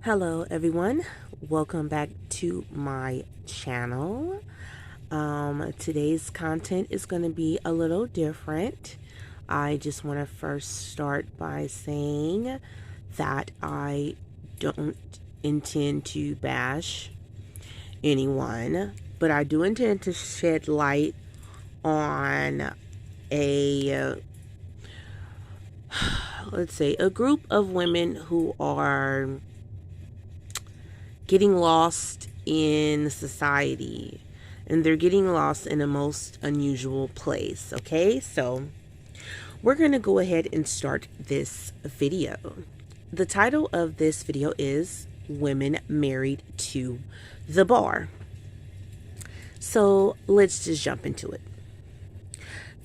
Hello everyone, welcome back to my channel. Today's content is going to be a little different. I just want to first start by saying that I don't intend to bash anyone, but I do intend to shed light on a let's say a group of women who are getting lost in society, and they're getting lost in a most unusual place. Okay, so we're going to go ahead and start this video. The title of this video is Women Married to the Bar. So let's just jump into it.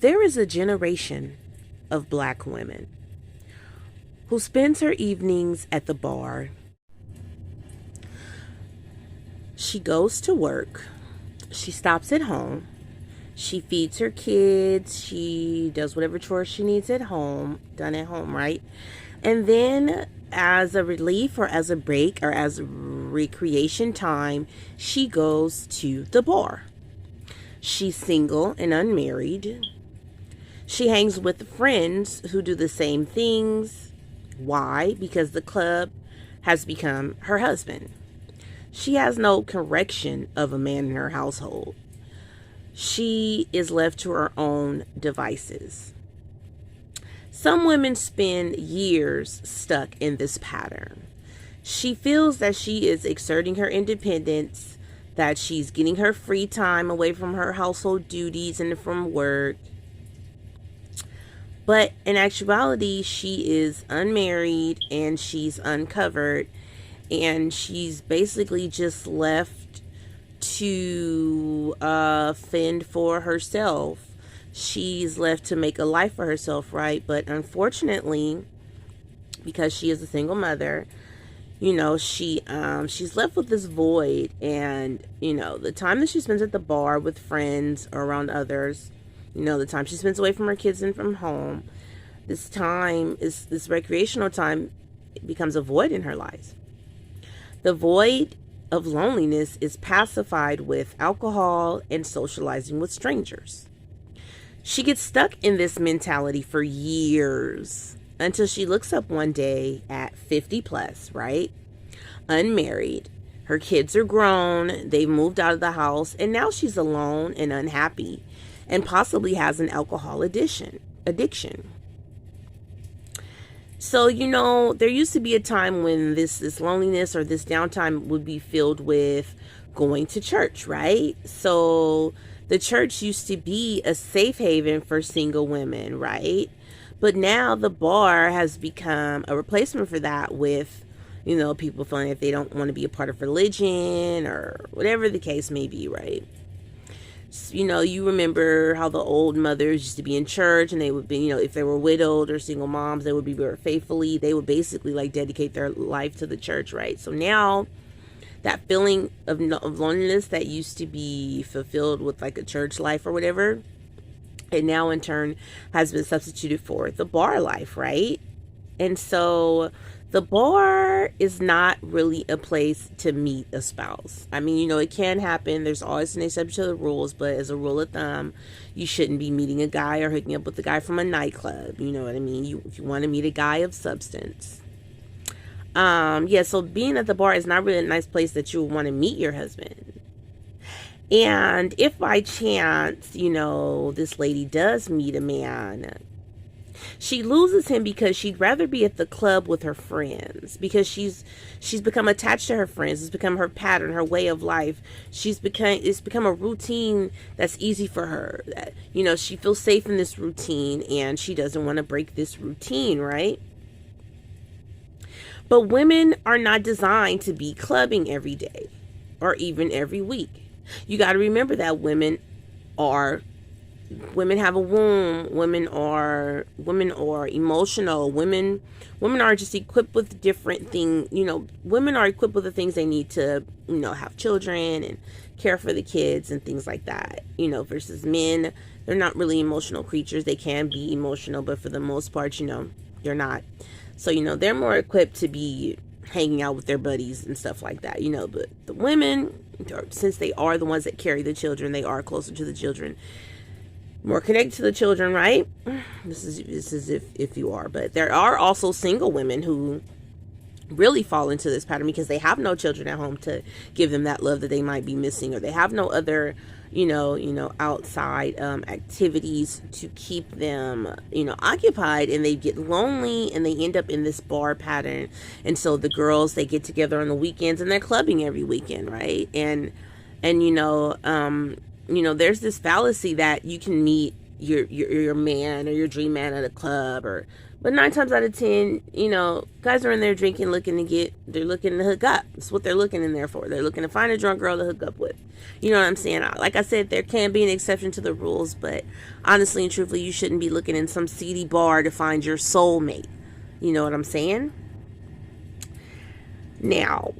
There is a generation of black women who spends her evenings at the bar. She goes to work, she stops at home, she feeds her kids, she does whatever chores she needs at home, done at home, right? And then as a relief or as a break or as recreation time, she goes to the bar. She's single and unmarried. She hangs with friends who do the same things. Why? Because the club has become her husband. She has no correction of a man in her household. She is left to her own devices. Some women spend years stuck in this pattern. She feels that she is exerting her independence, that she's getting her free time away from her household duties and from work. But in actuality, she is unmarried and she's uncovered, and she's basically just left to fend for herself. She's left to make a life for herself, right? But unfortunately, because she is a single mother, she's left with this void. And the time that she spends at the bar with friends or around others, the time she spends away from her kids and from home, this recreational time becomes a void in her life. The void of loneliness is pacified with alcohol and socializing with strangers. She gets stuck in this mentality for years until she looks up one day at 50 plus, right? Unmarried. Her kids are grown, they've moved out of the house, and now she's alone and unhappy and possibly has an alcohol addiction. So, there used to be a time when this loneliness or this downtime would be filled with going to church, right? So the church used to be a safe haven for single women, right? But now the bar has become a replacement for that, with, people feeling that they don't want to be a part of religion or whatever the case may be, right? You remember how the old mothers used to be in church, and they would be, if they were widowed or single moms, they would be very faithfully. They would basically like dedicate their life to the church, right? So now that feeling of loneliness that used to be fulfilled with like a church life or whatever, it now in turn has been substituted for the bar life, right? And so the bar is not really a place to meet a spouse. I mean, it can happen. There's always an exception to the rules, but as a rule of thumb, you shouldn't be meeting a guy or hooking up with a guy from a nightclub. You know what I mean? If you want to meet a guy of substance. So being at the bar is not really a nice place that you would want to meet your husband. And if by chance, this lady does meet a man, she loses him because she'd rather be at the club with her friends, because she's become attached to her friends. It's become her pattern, her way of life. It's become a routine that's easy for her. That, she feels safe in this routine and she doesn't want to break this routine, right? But women are not designed to be clubbing every day or even every week. You got to remember that women have a womb. Women are emotional. Women are just equipped with different things. Women are equipped with the things they need to, have children and care for the kids and things like that. Versus men, they're not really emotional creatures. They can be emotional, but for the most part, they're not. So, they're more equipped to be hanging out with their buddies and stuff like that, but the women, since they are the ones that carry the children, they are closer to the children, more connected to the children, right? This is if you are, but there are also single women who really fall into this pattern because they have no children at home to give them that love that they might be missing, or they have no other outside activities to keep them occupied, and they get lonely and they end up in this bar pattern. And so the girls, they get together on the weekends and they're clubbing every weekend, right? And there's this fallacy that you can meet your man or your dream man at a club, but 9 times out of 10, guys are in there drinking, they're looking to hook up. That's what they're looking in there for. They're looking to find a drunk girl to hook up with. You know what I'm saying? Like I said, there can be an exception to the rules, but honestly and truthfully, you shouldn't be looking in some seedy bar to find your soulmate. You know what I'm saying? Now,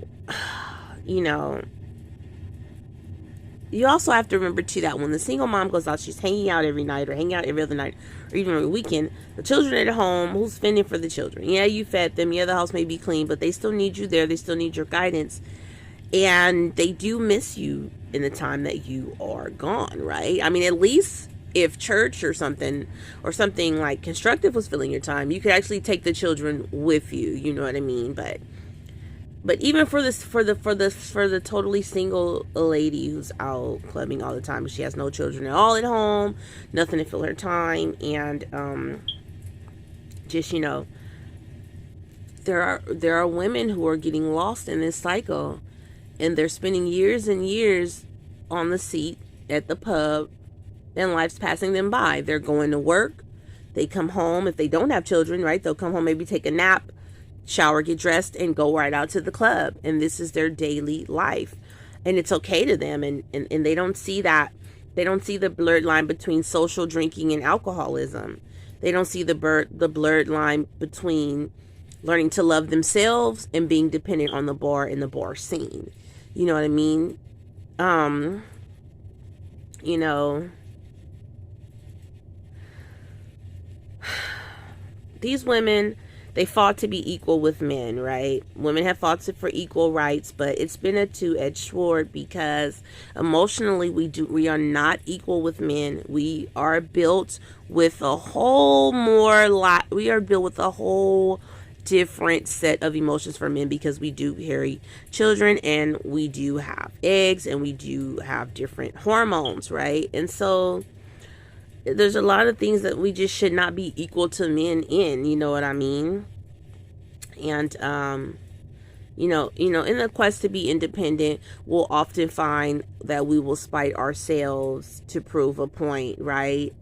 you also have to remember too that when the single mom goes out, she's hanging out every night or hanging out every other night or even every weekend. The children are at home. Who's fending for the children? Yeah, you fed them. Yeah, the house may be clean, but they still need you there. They still need your guidance. And they do miss you in the time that you are gone, right? I mean, at least if church or something like constructive was filling your time, you could actually take the children with you. You know what I mean? But even for the totally single lady who's out clubbing all the time, she has no children at all at home, nothing to fill her time, and there are women who are getting lost in this cycle, and they're spending years and years on the seat at the pub, and life's passing them by. They're going to work, they come home, if they don't have children, right, they'll come home, maybe take a nap, shower, get dressed, and go right out to the club. And this is their daily life. And it's okay to them. And they don't see that. They don't see the blurred line between social drinking and alcoholism. They don't see the blurred line between learning to love themselves and being dependent on the bar and the bar scene. You know what I mean? These women, they fought to be equal with men, right? Women have fought for equal rights, but it's been a two-edged sword because emotionally we are not equal with men. We are built with a whole different set of emotions for men because we do carry children and we do have eggs and we do have different hormones, right? And so there's a lot of things that we just should not be equal to men in, you know what I mean? And, in the quest to be independent, we'll often find that we will spite ourselves to prove a point, right?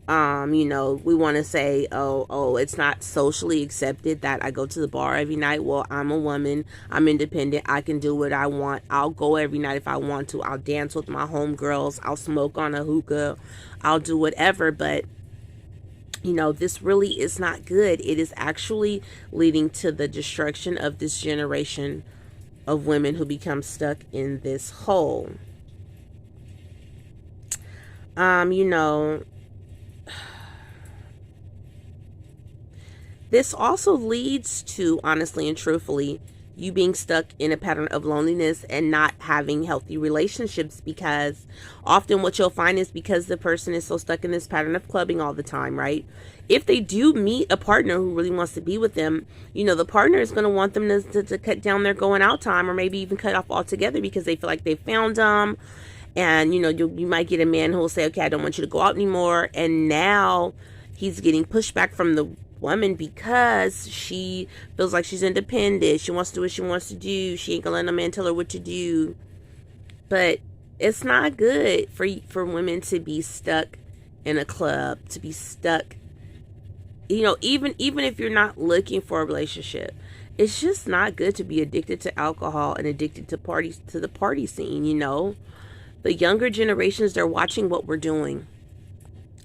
We want to say, oh, it's not socially accepted that I go to the bar every night. Well, I'm a woman. I'm independent. I can do what I want. I'll go every night if I want to. I'll dance with my homegirls. I'll smoke on a hookah. I'll do whatever. But, this really is not good. It is actually leading to the destruction of this generation of women who become stuck in this hole. This also leads to, honestly and truthfully, you being stuck in a pattern of loneliness and not having healthy relationships, because often what you'll find is because the person is so stuck in this pattern of clubbing all the time, right? If they do meet a partner who really wants to be with them, the partner is going to want them to cut down their going out time, or maybe even cut off altogether because they feel like they found them. And, you might get a man who will say, okay, I don't want you to go out anymore. And now he's getting pushback from the woman because she feels like she's independent. She wants to do what she wants to do. She ain't gonna let no man tell her what to do. But it's not good for women to be stuck in a club, to be stuck, even if you're not looking for a relationship. It's just not good to be addicted to alcohol and addicted to the party scene. The younger generations, they're watching what we're doing.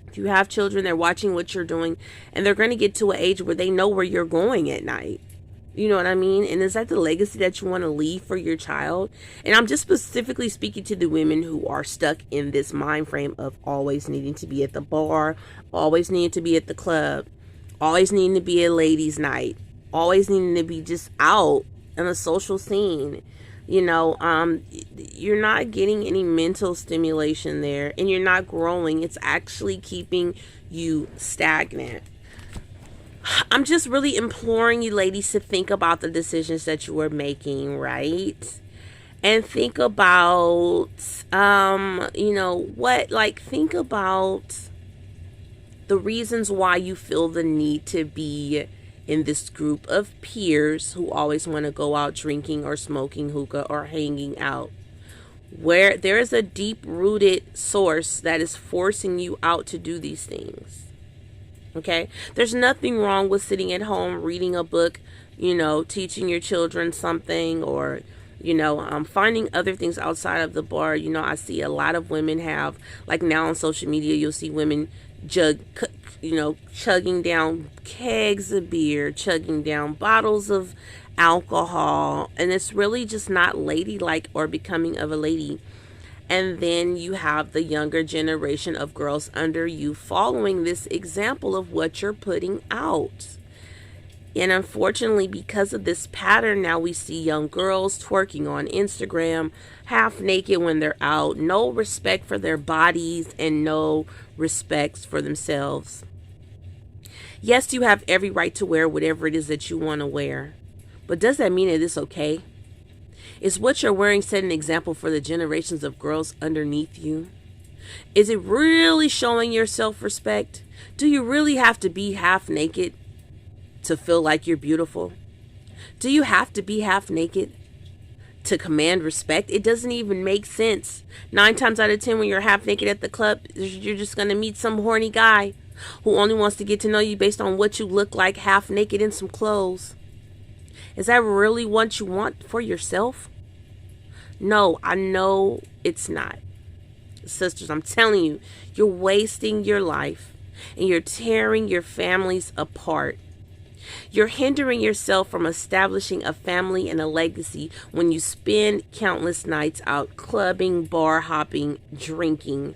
If you have children, they're watching what you're doing, and they're going to get to an age where they know where you're going at night. You know what I mean? And is that the legacy that you want to leave for your child? And I'm just specifically speaking to the women who are stuck in this mind frame of always needing to be at the bar, always needing to be at the club, always needing to be at ladies' night, always needing to be just out in the social scene. You're not getting any mental stimulation there, and you're not growing. It's actually keeping you stagnant. I'm just really imploring you ladies to think about the decisions that you are making, right? And think about, think about the reasons why you feel the need to be in this group of peers who always want to go out drinking or smoking hookah or hanging out. Where there is a deep-rooted source that is forcing you out to do these things. Okay? There's nothing wrong with sitting at home, reading a book, teaching your children something, or finding other things outside of the bar. I see a lot of women have, like now on social media, you'll see women chugging down kegs of beer, chugging down bottles of alcohol, and it's really just not ladylike or becoming of a lady. And then you have the younger generation of girls under you following this example of what you're putting out. And unfortunately, because of this pattern, now we see young girls twerking on Instagram, half naked when they're out, no respect for their bodies and no respect for themselves. Yes, you have every right to wear whatever it is that you want to wear, but does that mean it is okay? Is what you're wearing set an example for the generations of girls underneath you? Is it really showing your self-respect? Do you really have to be half naked to feel like you're beautiful? Do you have to be half naked to command respect? It doesn't even make sense. 9 times out of 10, when you're half naked at the club, you're just going to meet some horny guy who only wants to get to know you based on what you look like half naked in some clothes. Is that really what you want for yourself? No, I know it's not. Sisters, I'm telling you, you're wasting your life and you're tearing your families apart. You're hindering yourself from establishing a family and a legacy when you spend countless nights out clubbing, bar hopping, drinking,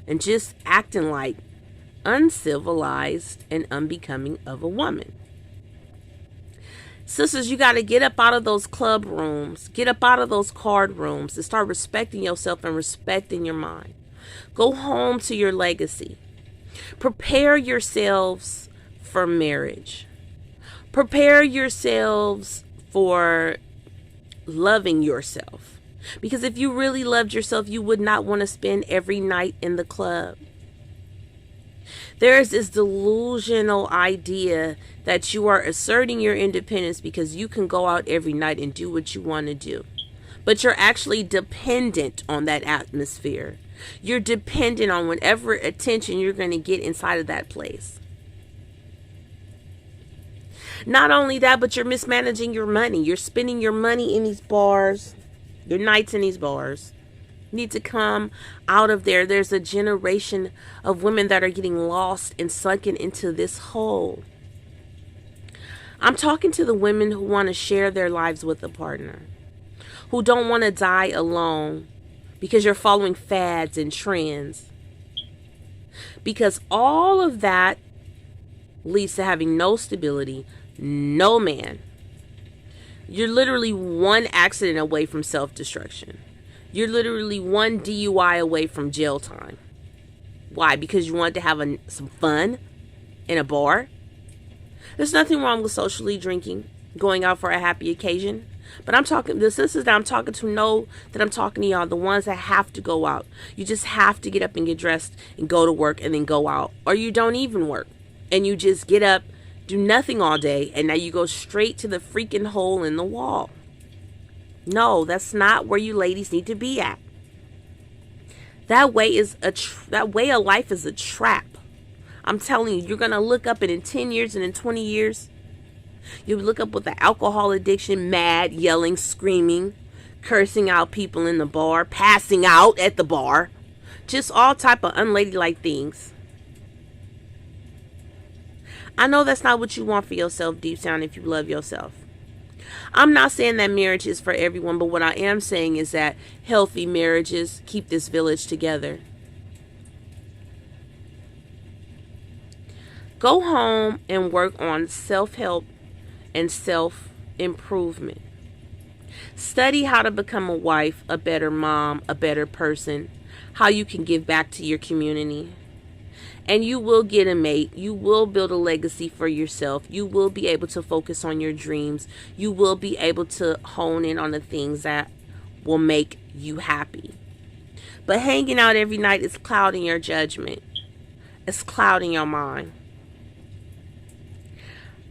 and just acting like uncivilized and unbecoming of a woman. Sisters, you got to get up out of those club rooms, get up out of those card rooms, and start respecting yourself and respecting your mind. Go home to your legacy. Prepare yourselves for marriage. Prepare yourselves for loving yourself. Because if you really loved yourself, you would not want to spend every night in the club. There is this delusional idea that you are asserting your independence because you can go out every night and do what you want to do. But you're actually dependent on that atmosphere. You're dependent on whatever attention you're going to get inside of that place. Not only that, but you're mismanaging your money. You're spending your money in these bars, your nights in these bars. Need to come out of there. There's a generation of women that are getting lost and sunken into this hole. I'm talking to the women who want to share their lives with a partner, who don't want to die alone because you're following fads and trends. Because all of that leads to having no stability, no man. You're literally one accident away from self-destruction. You're literally one DUI away from jail time. Why? Because you wanted to have some fun in a bar? There's nothing wrong with socially drinking, going out for a happy occasion. But I'm talking, the sisters that I'm talking to know that I'm talking to y'all, the ones that have to go out. You just have to get up and get dressed and go to work and then go out. Or you don't even work. And you just get up, do nothing all day, and now you go straight to the freaking hole in the wall. No, that's not where you ladies need to be at. That way of life is a trap. I'm telling you, you're going to look up and in 10 years and in 20 years, you'll look up with the alcohol addiction, mad, yelling, screaming, cursing out people in the bar, passing out at the bar, just all type of unladylike things. I know that's not what you want for yourself deep down if you love yourself. I'm not saying that marriage is for everyone, but what I am saying is that healthy marriages keep this village together. Go home and work on self-help and self-improvement. Study how to become a wife, a better mom, a better person, how you can give back to your community. And you will get a mate. You will build a legacy for yourself. You will be able to focus on your dreams. You will be able to hone in on the things that will make you happy. But hanging out every night is clouding your judgment. It's clouding your mind.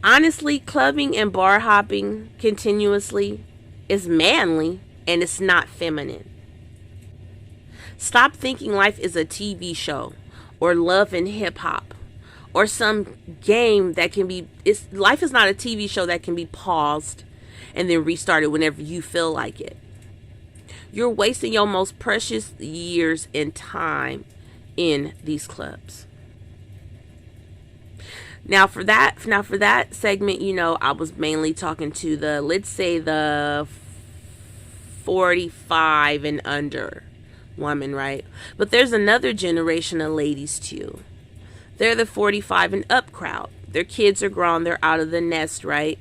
Honestly, clubbing and bar hopping continuously is manly and it's not feminine. Stop thinking life is a TV show or Love and Hip Hop or some game that can be, life is not a TV show that can be paused and then restarted whenever you feel like it. You're wasting your most precious years and time in these clubs. Now for that segment, I was mainly talking to let's say the 45 and under woman, right? But there's another generation of ladies too. They're the 45 and up crowd. Their kids are grown, they're out of the nest, right?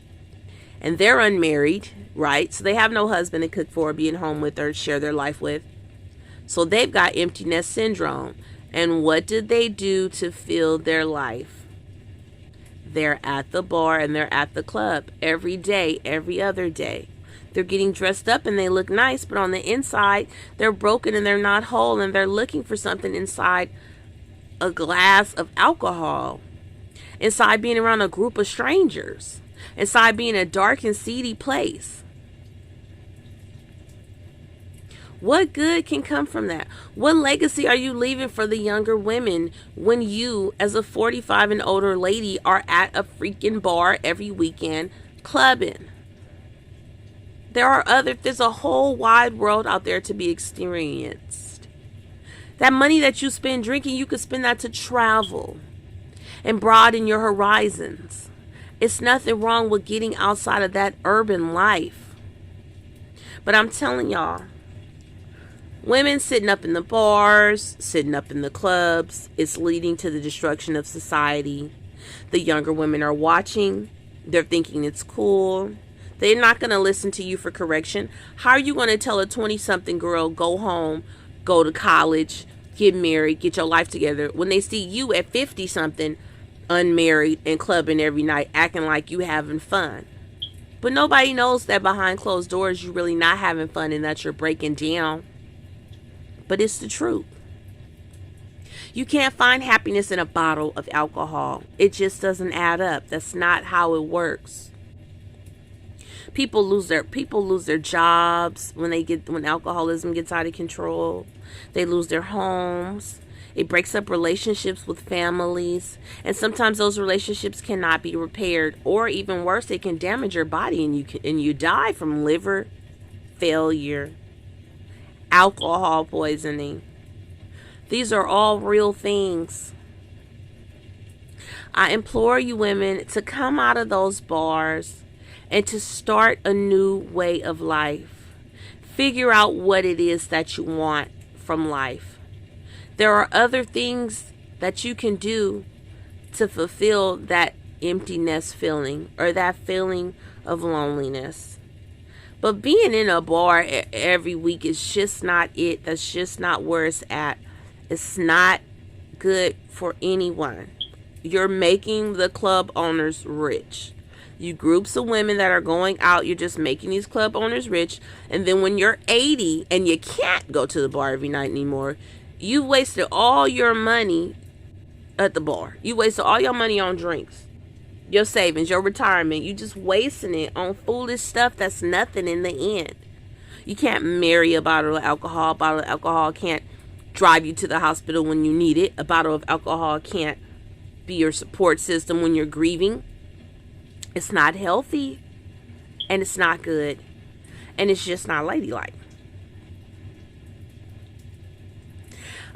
And they're unmarried, right? So they have no husband to cook for, being home with, or share their life with. So they've got empty nest syndrome. And what did they do to fill their life? They're at the bar and they're at the club every day, every other day. They're getting dressed up and they look nice, but on the inside, they're broken and they're not whole, and they're looking for something inside a glass of alcohol, inside being around a group of strangers, inside being a dark and seedy place. What good can come from that? What legacy are you leaving for the younger women when you, as a 45 and older lady, are at a freaking bar every weekend clubbing? There's a whole wide world out there to be experienced. That money that you spend drinking, you could spend that to travel and broaden your horizons. It's nothing wrong with getting outside of that urban life. But I'm telling y'all, women sitting up in the bars, sitting up in the clubs, it's leading to the destruction of society. The younger women are watching. They're thinking it's cool. They're not going to listen to you for correction. How are you going to tell a 20-something girl, go home, go to college, get married, get your life together, when they see you at 50-something, unmarried and clubbing every night, acting like you having fun? But nobody knows that behind closed doors, you're really not having fun and that you're breaking down. But it's the truth. You can't find happiness in a bottle of alcohol. It just doesn't add up. That's not how it works. People lose their jobs when alcoholism gets out of control. They lose their homes. It breaks up relationships with families, and sometimes those relationships cannot be repaired, or even worse, they can damage your body and you die from liver failure, alcohol poisoning. These are all real things. I implore you women to come out of those bars and to start a new way of life. Figure out what it is that you want from life. There are other things that you can do to fulfill that emptiness feeling or that feeling of loneliness. But being in a bar every week is just not it. That's just not where it's at. It's not good for anyone. You're making the club owners rich. You groups of women that are going out, you're just making these club owners rich. And then when you're 80 and you can't go to the bar every night anymore, you wasted all your money at the bar. You wasted all your money on drinks, your savings, your retirement. You just wasting it on foolish stuff that's nothing in the end. You can't marry a bottle of alcohol. A bottle of alcohol can't drive you to the hospital when you need it. A bottle of alcohol can't be your support system when you're grieving. It's not healthy, and it's not good, and it's just not ladylike.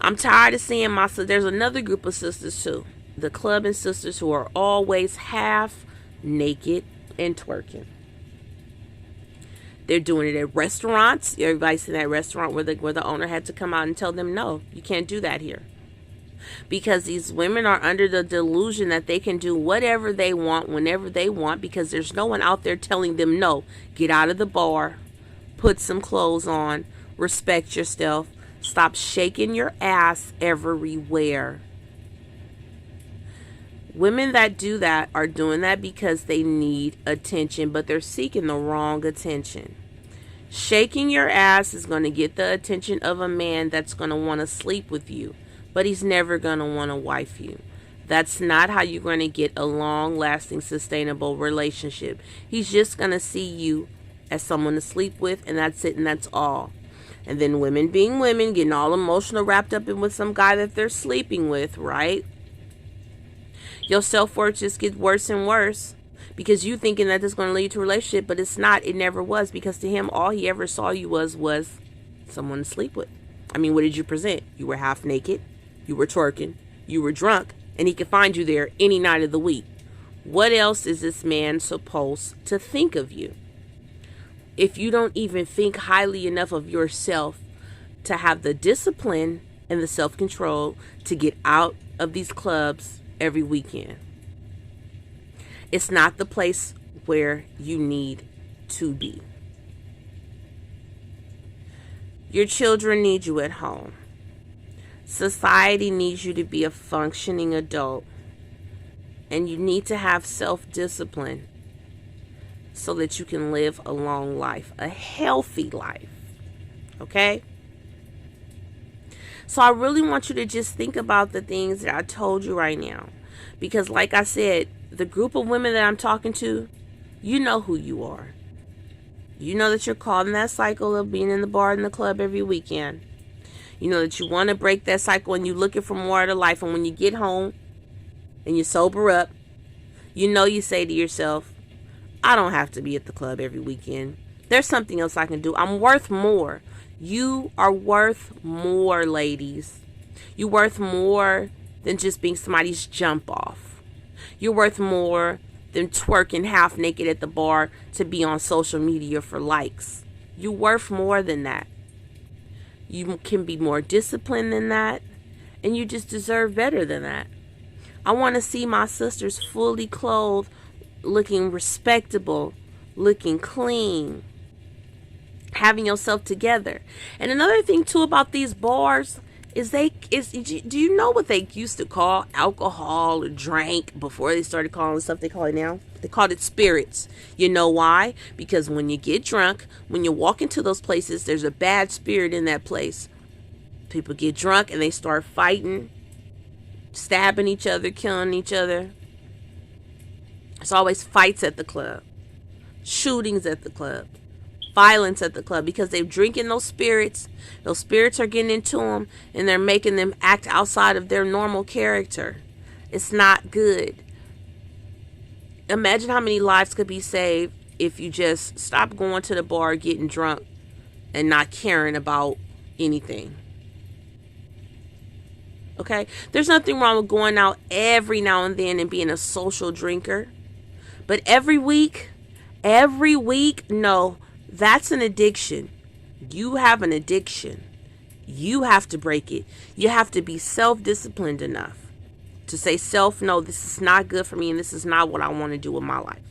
I'm tired of seeing there's another group of sisters too, the clubbing sisters who are always half naked and twerking. They're doing it at restaurants. Everybody's in that restaurant where the owner had to come out and tell them, no, you can't do that here. Because these women are under the delusion that they can do whatever they want, whenever they want, because there's no one out there telling them, no, get out of the bar, Put some clothes on. Respect yourself. Stop shaking your ass everywhere. Women that do that are doing that because they need attention, but they're seeking the wrong attention. Shaking your ass is going to get the attention of a man that's going to want to sleep with you, but he's never going to want to wife you. That's not how you're going to get a long-lasting, sustainable relationship. He's just going to see you as someone to sleep with, and that's it, and that's all. And then women being women, getting all emotional, wrapped up in with some guy that they're sleeping with, right? Your self-worth just gets worse and worse because you thinking that this is going to lead to a relationship, but it's not. It never was, because to him, all he ever saw you was someone to sleep with. I mean, what did you present? You were half naked, you were twerking, you were drunk, and he could find you there any night of the week. What else is this man supposed to think of you? If you don't even think highly enough of yourself to have the discipline and the self-control to get out of these clubs every weekend, it's not the place where you need to be. Your children need you at home. Society needs you to be a functioning adult. And you need to have self-discipline so that you can live a long life, a healthy life. Okay? So I really want you to just think about the things that I told you right now. Because like I said, the group of women that I'm talking to, you know who you are. You know that you're caught in that cycle of being in the bar and the club every weekend. You know that you want to break that cycle and you're looking for more out of life. And when you get home and you sober up, you know you say to yourself, I don't have to be at the club every weekend. There's something else I can do. I'm worth more. You are worth more, ladies. You're worth more than just being somebody's jump off. You're worth more than twerking half naked at the bar to be on social media for likes. You're worth more than that. You can be more disciplined than that, and you just deserve better than that. I want to see my sisters fully clothed, looking respectable, looking clean, having yourself together. And another thing too about these bars is do you know what they used to call alcohol or drink before they started calling it stuff they call it now? They called it spirits. You know why? Because when you get drunk, when you walk into those places, there's a bad spirit in that place. People get drunk and they start fighting, stabbing each other, killing each other. There's always fights at the club, shootings at the club, violence at the club, because they're drinking those spirits. Those spirits are getting into them and they're making them act outside of their normal character. It's not good. Imagine how many lives could be saved if you just stop going to the bar, getting drunk, and not caring about anything. Okay? There's nothing wrong with going out every now and then and being a social drinker. But every week, no, that's an addiction. You have an addiction. You have to break it. You have to be self-disciplined enough to say, no, this is not good for me and this is not what I want to do with my life.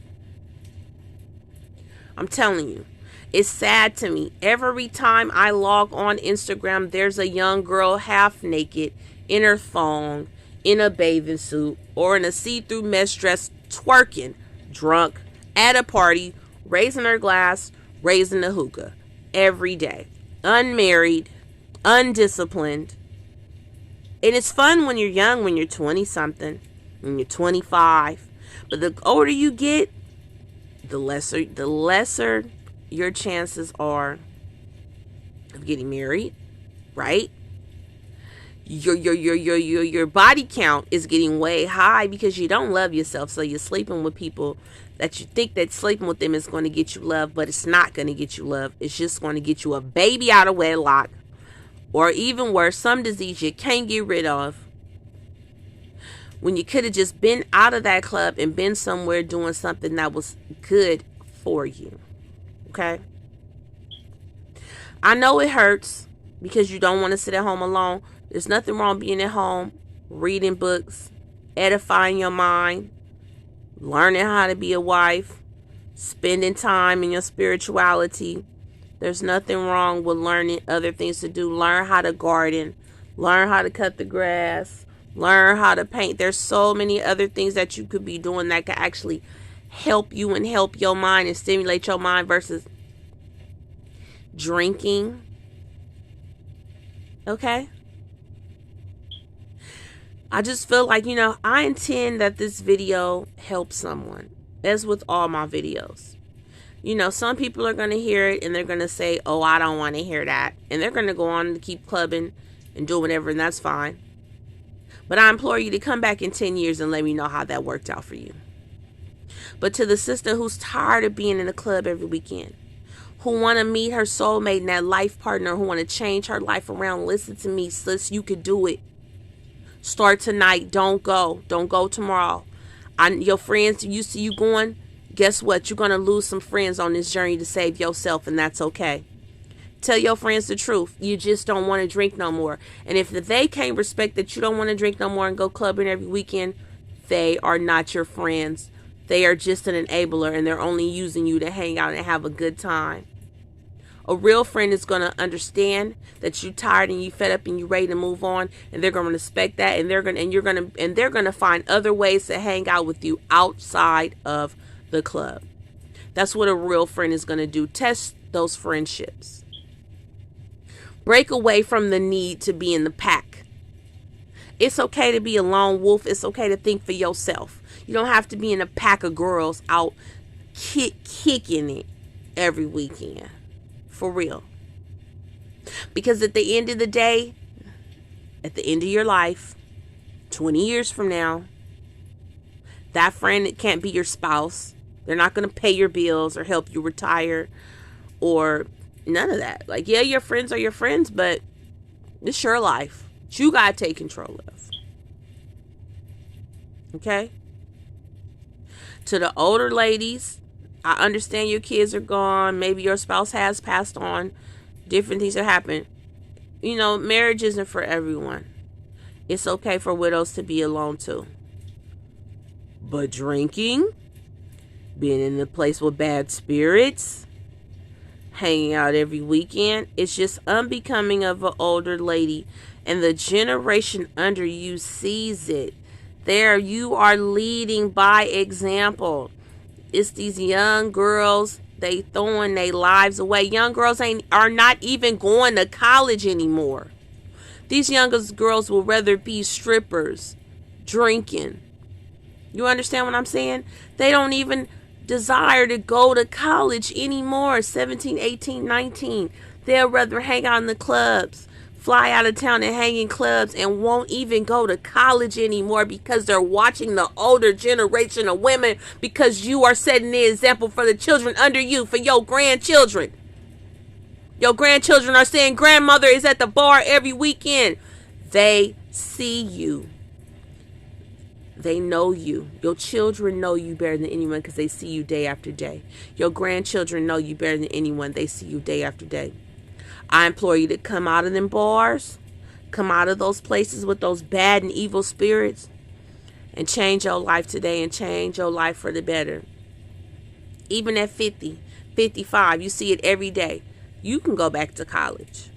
I'm telling you, it's sad to me. Every time I log on Instagram, there's a young girl half naked in her thong, in a bathing suit, or in a see-through mesh dress, twerking, drunk, at a party, raising her glass, raising the hookah. Every day. Unmarried, undisciplined. And it's fun when you're young, when you're 20-something, when you're 25. But the older you get, the lesser your chances are of getting married, right? Your body count is getting way high because you don't love yourself. So you're sleeping with people that you think that sleeping with them is going to get you love, but it's not going to get you love. It's just going to get you a baby out of wedlock, or even worse, some disease you can't get rid of, when you could have just been out of that club and been somewhere doing something that was good for you. Okay? I know it hurts because you don't want to sit at home alone. There's nothing wrong being at home, reading books, edifying your mind, learning how to be a wife, spending time in your spirituality, There's nothing wrong with learning other things to do. Learn how to garden. Learn how to cut the grass. Learn how to paint. There's so many other things that you could be doing that could actually help you and help your mind and stimulate your mind versus drinking. Okay? I just feel like, I intend that this video helps someone, as with all my videos. Some people are going to hear it and they're going to say, oh, I don't want to hear that. And they're going to go on to keep clubbing and do whatever, and that's fine. But I implore you to come back in 10 years and let me know how that worked out for you. But to the sister who's tired of being in the club every weekend, who want to meet her soulmate and that life partner, who want to change her life around, listen to me, sis, you could do it. Start tonight. Don't go. Don't go tomorrow. Your friends used to you going, guess what? You're going to lose some friends on this journey to save yourself, and that's okay. Tell your friends the truth. You just don't want to drink no more. And if they can't respect that you don't want to drink no more and go clubbing every weekend, they are not your friends. They are just an enabler, and they're only using you to hang out and have a good time. A real friend is going to understand that you're tired and you fed up and you're ready to move on, and they're going to respect that, and they're going to find other ways to hang out with you outside of the club. That's what a real friend is going to do. Test those friendships. Break away from the need to be in the pack. It's okay to be a lone wolf. It's okay to think for yourself. You don't have to be in a pack of girls out kicking it every weekend. For real. Because at the end of the day, at the end of your life, 20 years from now, that friend can't be your spouse. They're not going to pay your bills or help you retire or none of that. Like, yeah, your friends are your friends, but it's your life. You got to take control of. Okay? To the older ladies, I understand your kids are gone. Maybe your spouse has passed on. Different things have happened. Marriage isn't for everyone. It's okay for widows to be alone too. But drinking, being in a place with bad spirits, hanging out every weekend, it's just unbecoming of an older lady. And the generation under you sees it. There, you are leading by example. It's these young girls, they throwing their lives away. Young girls are not even going to college anymore. These youngest girls will rather be strippers, drinking. You understand what I'm saying? They don't even desire to go to college anymore. 17, 18, 19. They'll rather hang out in the clubs, fly out of town and hang in clubs, and won't even go to college anymore because they're watching the older generation of women, because you are setting the example for the children under you, for your grandchildren. Your grandchildren are saying grandmother is at the bar every weekend. They see you. They know you. Your children know you better than anyone because they see you day after day. Your grandchildren know you better than anyone. They see you day after day. I implore you to come out of them bars, come out of those places with those bad and evil spirits, and change your life today and change your life for the better. Even at 50, 55, you see it every day. You can go back to college.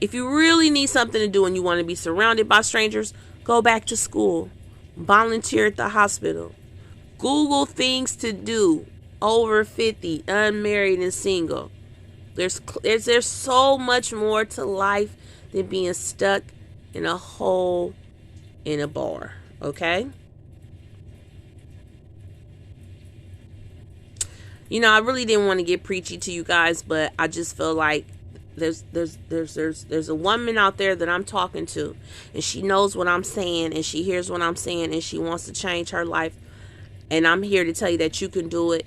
If you really need something to do and you want to be surrounded by strangers, go back to school. Volunteer at the hospital. Google things to do over 50, unmarried and single. There's so much more to life than being stuck in a hole in a bar. Okay? I really didn't want to get preachy to you guys, but I just feel like there's a woman out there that I'm talking to, and she knows what I'm saying, and she hears what I'm saying, and she wants to change her life. And I'm here to tell you that you can do it.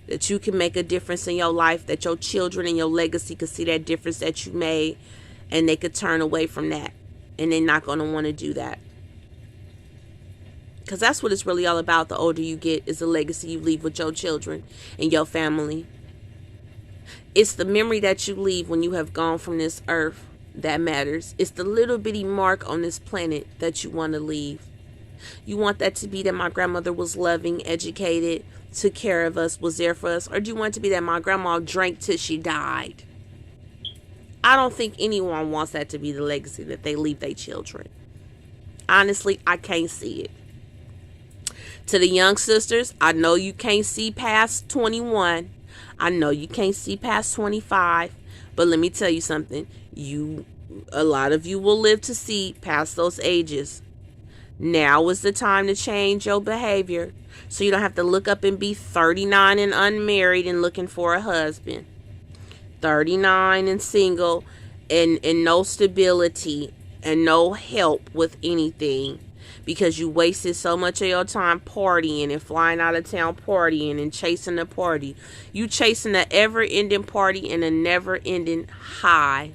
That you can make a difference in your life, that your children and your legacy could see that difference that you made, and they could turn away from that, and they're not going to want to do that. Because that's what it's really all about. The older you get is the legacy you leave with your children and your family. It's the memory that you leave when you have gone from this earth that matters. It's the little bitty mark on this planet that you want to leave. You want that to be that my grandmother was loving, educated, took care of us, was there for us? Or do you want it to be that my grandma drank till she died? I don't think anyone wants that to be the legacy that they leave their children. Honestly, I can't see it. To the young sisters, I know you can't see past 21. I know you can't see past 25. But let me tell you something. A lot of you will live to see past those ages. Now is the time to change your behavior, so you don't have to look up and be 39 and unmarried and looking for a husband. 39 and single and no stability and no help with anything, because you wasted so much of your time partying and flying out of town partying and chasing the party. You chasing a ever-ending party and a never-ending high.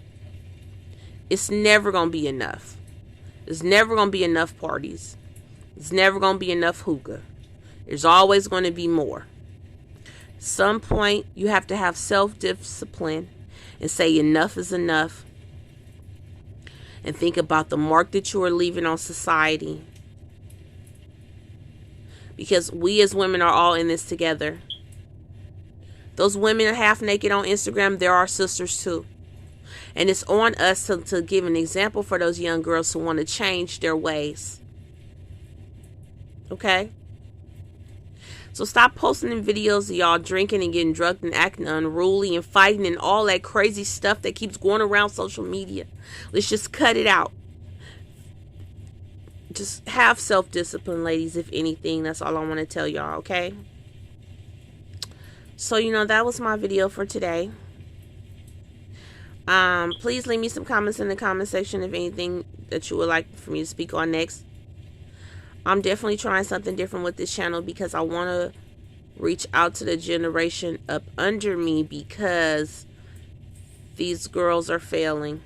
It's never going to be enough. There's never going to be enough parties. There's never going to be enough hookah. There's always going to be more. Some point, you have to have self-discipline and say enough is enough. And think about the mark that you are leaving on society. Because we as women are all in this together. Those women are half naked on Instagram, they're our sisters too. And it's on us to give an example for those young girls who want to change their ways. Okay? So stop posting them videos of y'all drinking and getting drunk and acting unruly and fighting and all that crazy stuff that keeps going around social media. Let's just cut it out. Just have self-discipline, ladies, if anything. That's all I want to tell y'all, okay? So, that was my video for today. Please leave me some comments in the comment section if anything that you would like for me to speak on next. I'm definitely trying something different with this channel because I want to reach out to the generation up under me, because these girls are failing.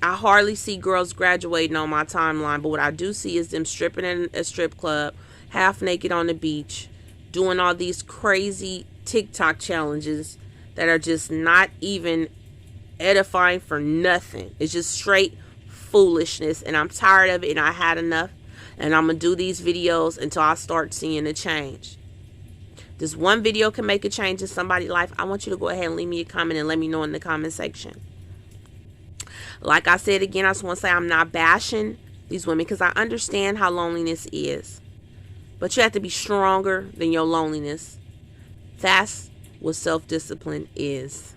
I hardly see girls graduating on my timeline, but what I do see is them stripping in a strip club, half naked on the beach, doing all these crazy TikTok challenges that are just not even edifying for nothing. It's just straight foolishness, and I'm tired of it, and I had enough, and I'm gonna do these videos until I start seeing a change. This one video can make a change in somebody's life. I want you to go ahead and leave me a comment and let me know in the comment section. Like I said again, I just want to say I'm not bashing these women, because I understand how loneliness is, but you have to be stronger than your loneliness. That's what self-discipline is.